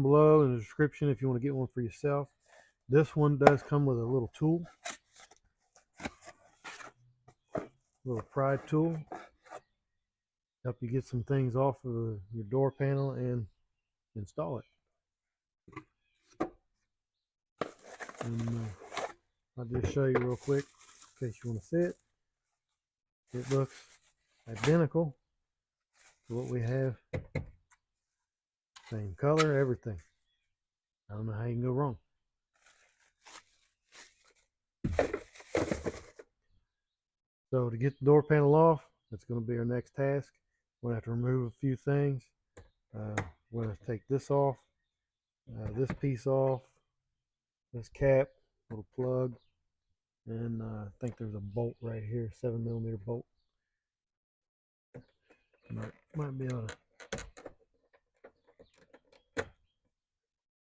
below in the description if you want to get one for yourself. This one does come with a little tool, little pry tool, help you get some things off of your door panel and install it. And I'll just show you real quick in case you want to see it. It looks identical to what we have. Same color, everything. I don't know how you can go wrong. So to get the door panel off, that's going to be our next task. We're going to have to remove a few things. We're going to take this off, this piece off, this cap, little plug, and I think there's a bolt right here, 7mm bolt. Might be able to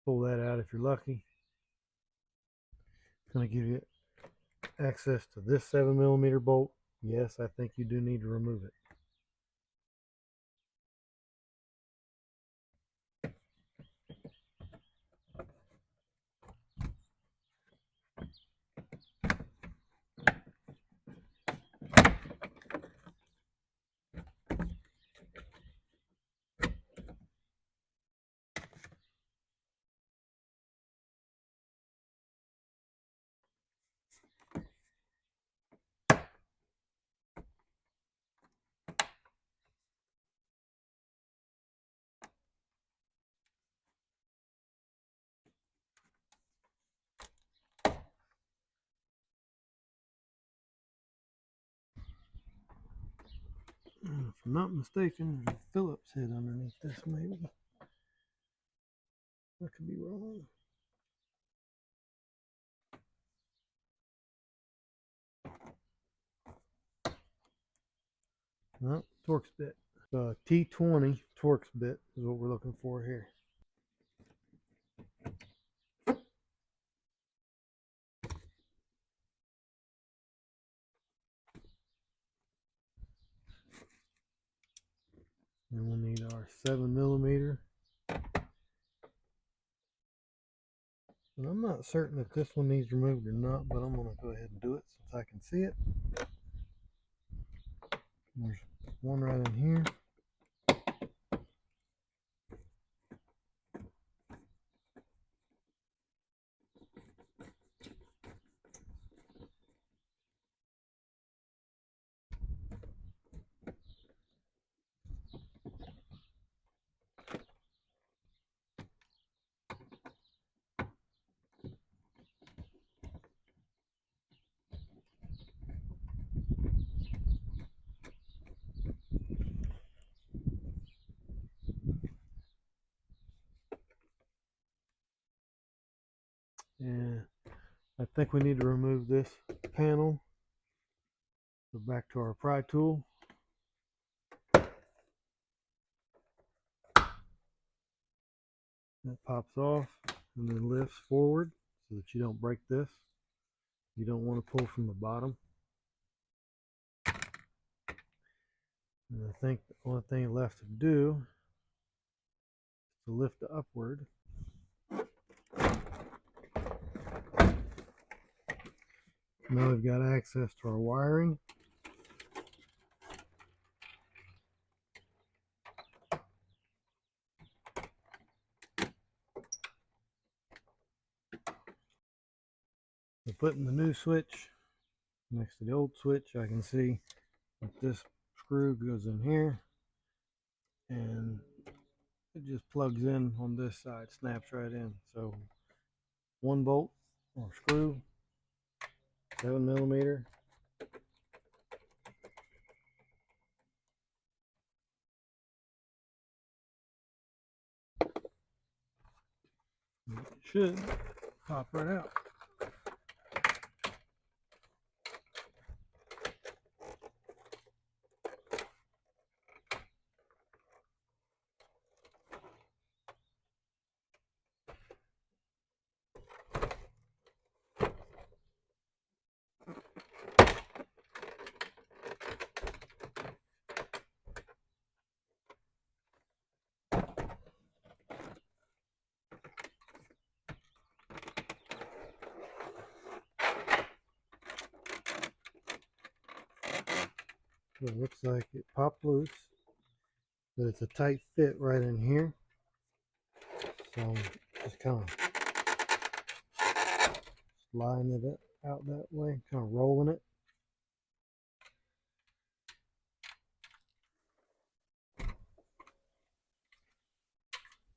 pull that out if you're lucky. It's going to give you access to this 7mm bolt. Yes, I think you do need to remove it. If I'm not mistaken, there's a Phillips head underneath this, maybe. I could be wrong. No, Torx bit. T20 Torx bit is what we're looking for here. And we'll need our 7mm. And I'm not certain if this one needs removed or not, but I'm going to go ahead and do it since I can see it. There's one right in here. And I think we need to remove this panel. Go back to our pry tool. That pops off and then lifts forward so that you don't break this. You don't want to pull from the bottom. And I think the only thing left to do is to lift upward. Now we've got access to our wiring. So putting the new switch next to the old switch, I can see that this screw goes in here and it just plugs in on this side, snaps right in. So one bolt or screw, 7mm. It should pop right out. So it looks like it popped loose, but it's a tight fit right in here. So I'm just kind of sliding it out that way, kind of rolling it.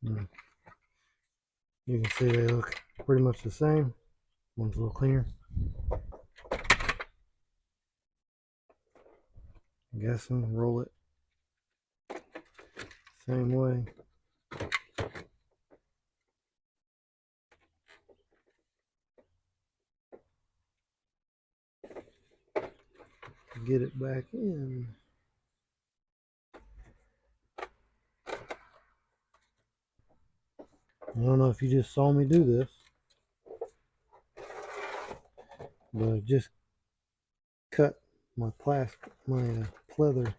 And you can see they look pretty much the same. One's a little cleaner. I'm guessing roll it same way. Get it back in. I don't know if you just saw me do this, but I just cut my pleather.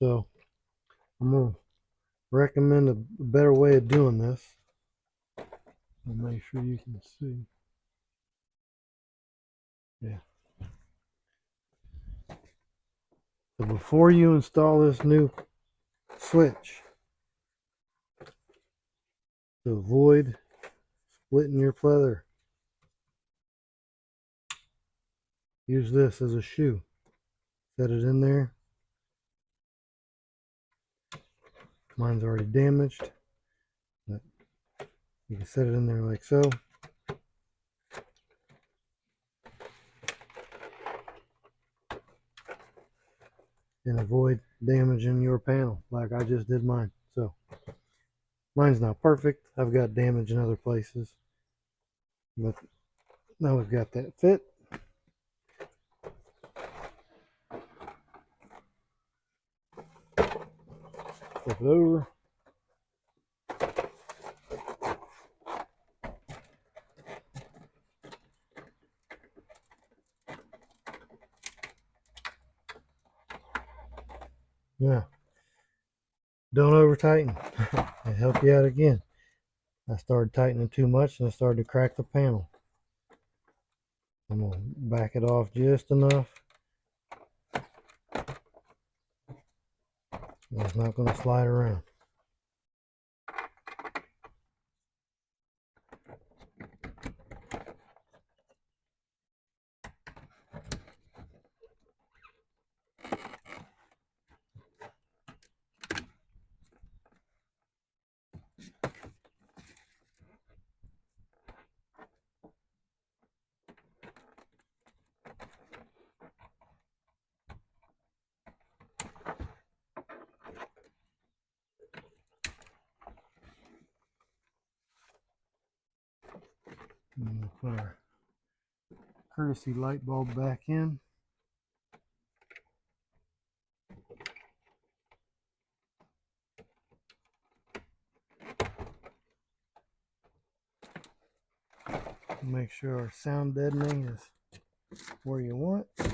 So I'm gonna recommend a better way of doing this. I'll make sure you can see. Yeah. So before you install this new switch, to avoid splitting your pleather, use this as a shoe. Set it in there. Mine's already damaged, but you can set it in there like so. And avoid damaging your panel like I just did mine. So mine's not perfect. I've got damage in other places, but now we've got that fit. Flip it over. Yeah, don't over tighten. It help you out again. I started tightening too much and I started to crack the panel. I'm gonna back it off just enough. It's not gonna slide around. And we'll put our courtesy light bulb back in. Make sure our sound deadening is where you want, in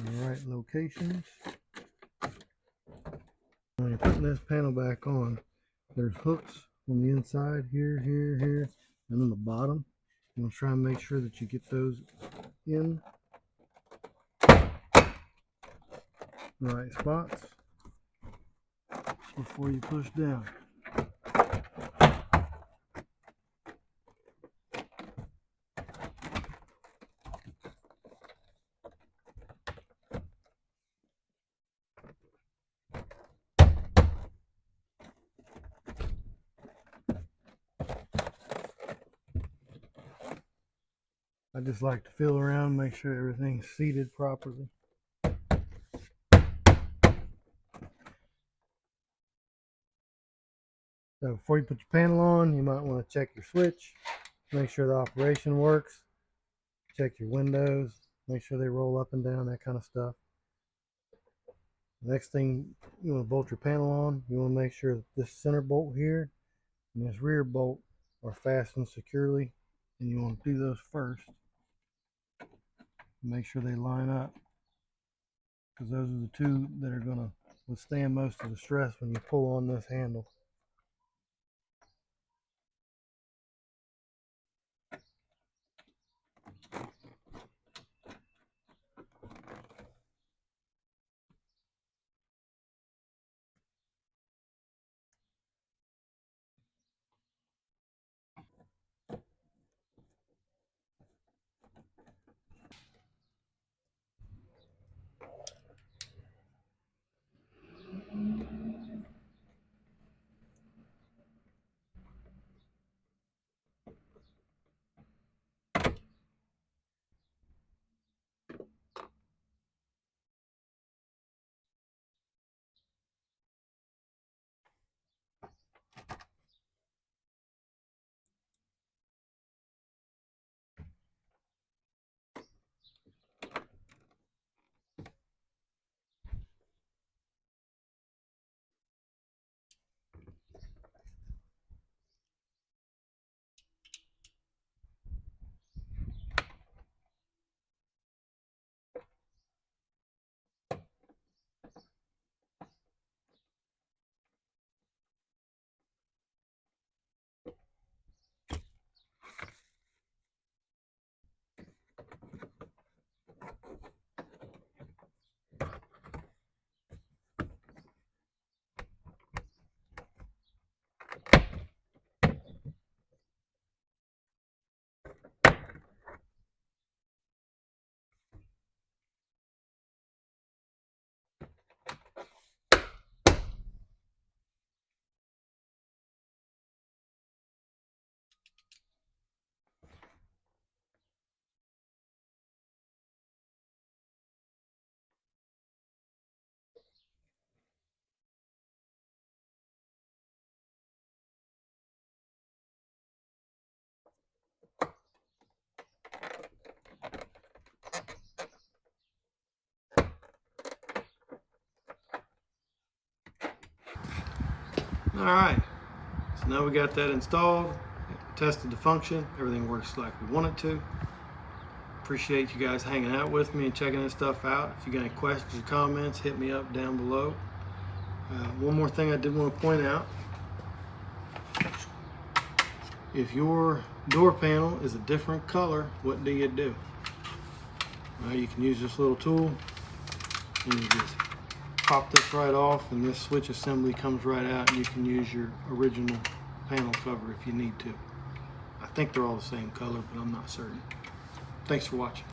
the right locations. When you're putting this panel back on, there's hooks on the inside here, here, and on the bottom. I'm going to try and make sure that you get those in the right spots before you push down. I just like to feel around, make sure everything's seated properly. So before you put your panel on, you might want to check your switch, make sure the operation works, check your windows, make sure they roll up and down, that kind of stuff. Next thing, you want to bolt your panel on, you want to make sure that this center bolt here and this rear bolt are fastened securely, and you want to do those first. Make sure they line up, because those are the two that are going to withstand most of the stress when you pull on this handle. Alright, so now we got that installed, tested the function, everything works like we want it to. Appreciate you guys hanging out with me and checking this stuff out. If you got any questions or comments, hit me up down below. One more thing I did want to point out. If your door panel is a different color, what do you do? Well, you can use this little tool and you just pop this right off, and this switch assembly comes right out, and you can use your original panel cover if you need to. I think they're all the same color, but I'm not certain. Thanks for watching.